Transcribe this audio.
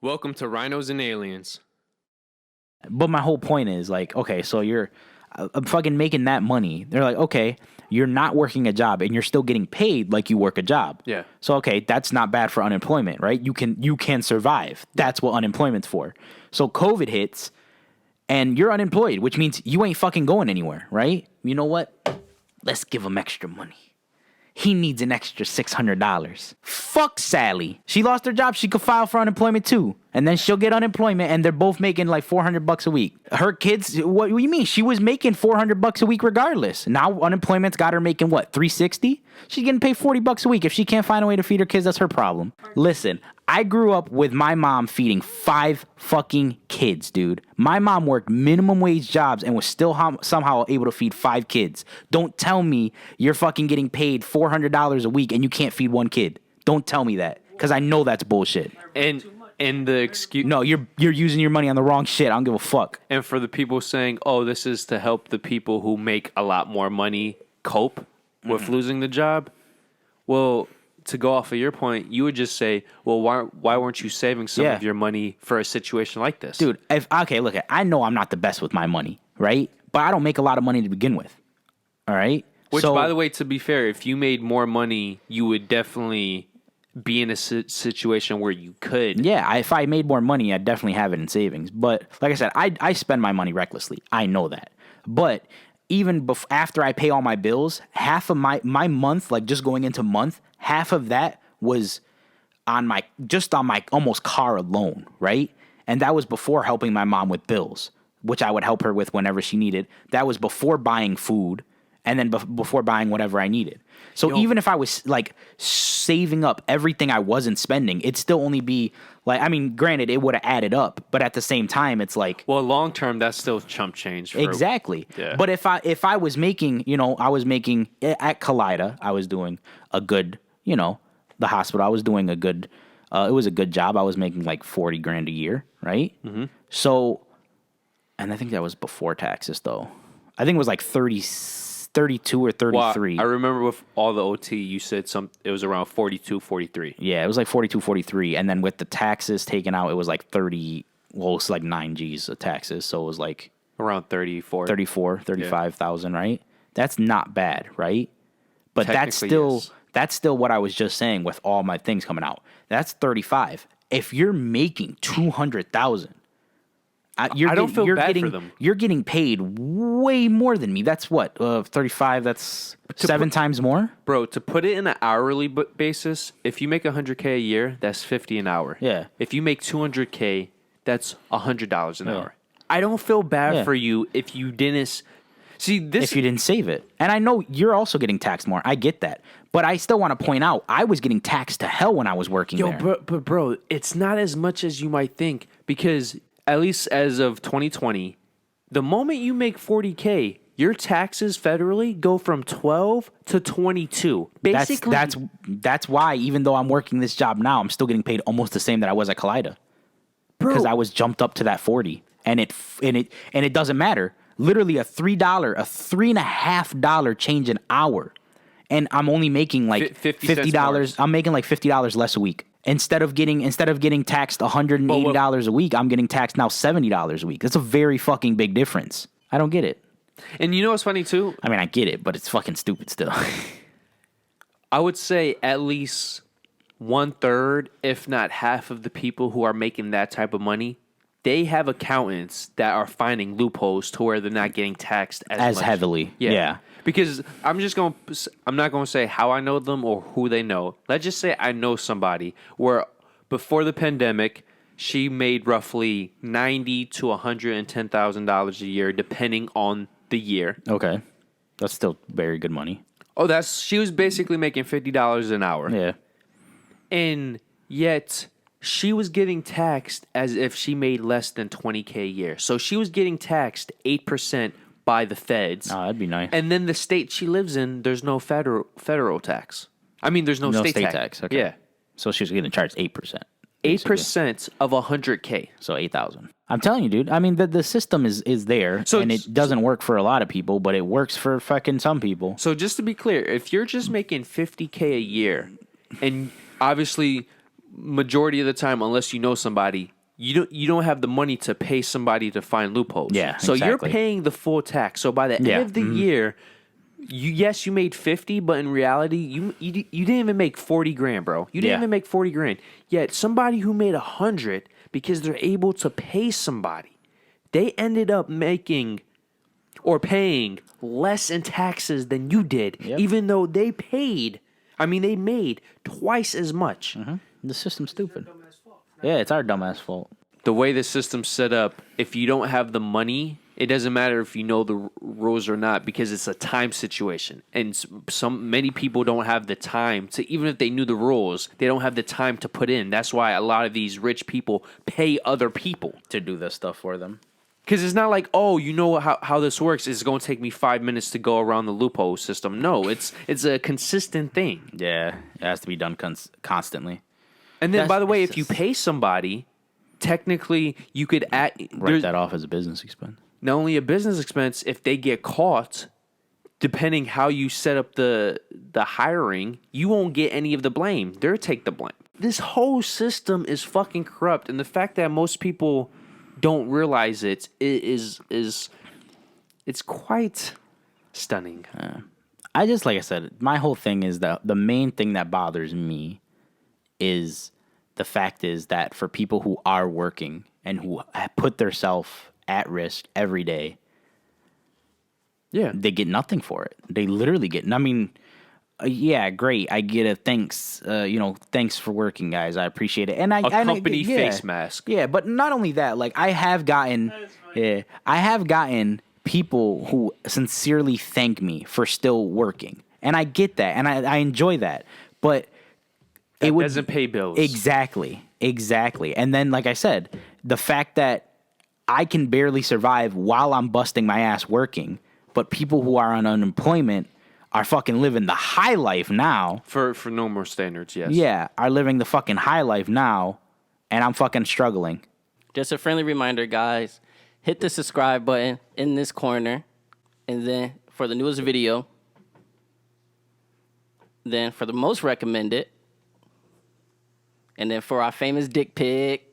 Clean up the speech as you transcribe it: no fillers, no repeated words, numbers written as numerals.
Welcome to Rhinos and Aliens. But my whole point is like, okay, so you're fucking making that money. They're like, okay, you're not working a job and you're still getting paid like you work a job. Yeah. So okay, that's not bad for unemployment, right? You can survive. That's what unemployment's for. So COVID hits and you're unemployed, which means you ain't fucking going anywhere, right? You know what? Let's give him extra money. He needs an extra $600. Fuck Sally. She lost her job. She could file for unemployment too. And then she'll get unemployment and they're both making like $400 a week. Her kids, what do you mean? She was making $400 a week regardless. Now unemployment's got her making what, $360? She's getting paid $40 a week. If she can't find a way to feed her kids, that's her problem. Listen, I grew up with my mom feeding 5 fucking kids, dude. My mom worked minimum wage jobs and was still somehow able to feed 5 kids. Don't tell me you're fucking getting paid $400 a week and you can't feed one kid. Don't tell me that, because I know that's bullshit. And the excuse. No, you're using your money on the wrong shit. I don't give a fuck. And for the people saying, "Oh, this is to help the people who make a lot more money cope with losing the job," well, to go off of your point, you would just say, well, why weren't you saving some of your money for a situation like this? Dude, look, I know I'm not the best with my money, right? But I don't make a lot of money to begin with. All right? Which, by the way, to be fair, if you made more money, you would definitely be in a situation where you could. Yeah, if I made more money, I'd definitely have it in savings. But like I said, I spend my money recklessly. I know that. But even after I pay all my bills, half of my month, like just going into month, half of that was on my almost car alone, right? And that was before helping my mom with bills, which I would help her with whenever she needed. That was before buying food and then before buying whatever I needed. So even if I was like saving up everything I wasn't spending, it'd still only be like, I mean, granted, it would have added up, but at the same time, it's like, well, long term, that's still chump change. Exactly. Yeah. But if I was making, I was making at Kaleida, I was doing a good, the hospital, I was doing a good, it was a good job. I was making like $40,000 a year, right? Mm-hmm. So, and I think that was before taxes though. I think it was like 32 or 33. Well, I remember with all the OT, you said it was around 42, 43. Yeah, it was like 42, 43. And then with the taxes taken out, it was like 30, well, it's like 9 G's of taxes. So it was like around 34, 35,000, right? That's not bad, right? But that's still what I was just saying with all my things coming out. That's 35. If you're making 200,000, I don't feel bad for them. You're getting paid way more than me. That's what, 35. That's 7 times more, bro. To put it in an hourly basis, if you make $100K a year, that's $50 an hour. Yeah. If you make $200K, that's $100 an hour. I don't feel bad for you if you didn't see this. If you didn't save it, and I know you're also getting taxed more. I get that, but I still want to point out I was getting taxed to hell when I was working there. But bro, it's not as much as you might think, because at least as of 2020, the moment you make $40K, your taxes federally go from 12 to 22. Basically, that's why even though I'm working this job now, I'm still getting paid almost the same that I was at Kaleida, because I was jumped up to that 40, and it doesn't matter. Literally a $3.50 change an hour, and I'm only making like $50. I'm making like $50 less a week. Instead of getting taxed $180 a week, I'm getting taxed now $70 a week. That's a very fucking big difference. I don't get it. And you know what's funny too? I mean, I get it, but it's fucking stupid still. I would say at least 1/3, if not half, of the people who are making that type of money, they have accountants that are finding loopholes to where they're not getting taxed as much. Heavily. Yeah. Because I'm not going to say how I know them or who they know. Let's just say I know somebody where before the pandemic, she made roughly $90,000 to $110,000 a year, depending on the year. Okay. That's still very good money. Oh, she was basically making $50 an hour. Yeah. And yet she was getting taxed as if she made less than $20K a year. So she was getting taxed 8% by the feds. Oh, that'd be nice. And then the state she lives in, there's no federal tax. I mean, there's no state tax. Okay. Yeah. So she was getting charged 8%. 8% of $100K. So 8,000. I'm telling you, dude. I mean, the system is there, and it doesn't work for a lot of people, but it works for fucking some people. So just to be clear, if you're just making $50K a year, and obviously majority of the time, unless you know somebody, you don't have the money to pay somebody to find loopholes. Yeah, so you're exactly. paying the full tax. So by the end of the year, you made 50, but in reality, you didn't even make 40 grand, bro. You didn't Yeah. even make 40 grand. Yet somebody who made 100 because they're able to pay somebody, they ended up making or paying less in taxes than you did, Yep. even though they paid. I mean, they made twice as much. The system's stupid. Yeah, it's our dumbass fault. The way the system's set up, if you don't have the money, it doesn't matter if you know the rules or not because it's a time situation. And many people don't have the time to, even if they knew the rules, they don't have the time to put in. That's why a lot of these rich people pay other people. To do this stuff for them. Because it's not like, oh, you know how this works. It's going to take me 5 minutes to go around the loophole system. No, it's a consistent thing. Yeah, it has to be done constantly. And then, That's- by the way, it's if you just- pay somebody, technically you could Write that off as a business expense. not only a business expense if they get caught. Depending how you set up the hiring, you won't get any of the blame. They'll take the blame. This whole system is fucking corrupt, and the fact that most people don't realize it's quite stunning. I just, like I said, my whole thing is that the main thing that bothers me is the fact is that for people who are working and who put themselves at risk every day, Yeah, they get nothing for it. They literally get. I mean, yeah, great. I get a thanks. Thanks for working, guys. I appreciate it. And a company face mask. Yeah, but not only that. Like I have gotten people who sincerely thank me for still working, and I get that, and I enjoy that. But It doesn't pay bills. Exactly. And then, like I said, the fact that I can barely survive while I'm busting my ass working, but people who are on unemployment are fucking living the high life now. For no more standards, yes. Yeah, are living the fucking high life now, and I'm fucking struggling. Just a friendly reminder, guys. Hit the subscribe button in this corner. And then for the newest video. Then for the most recommended. And then for our famous dick pic.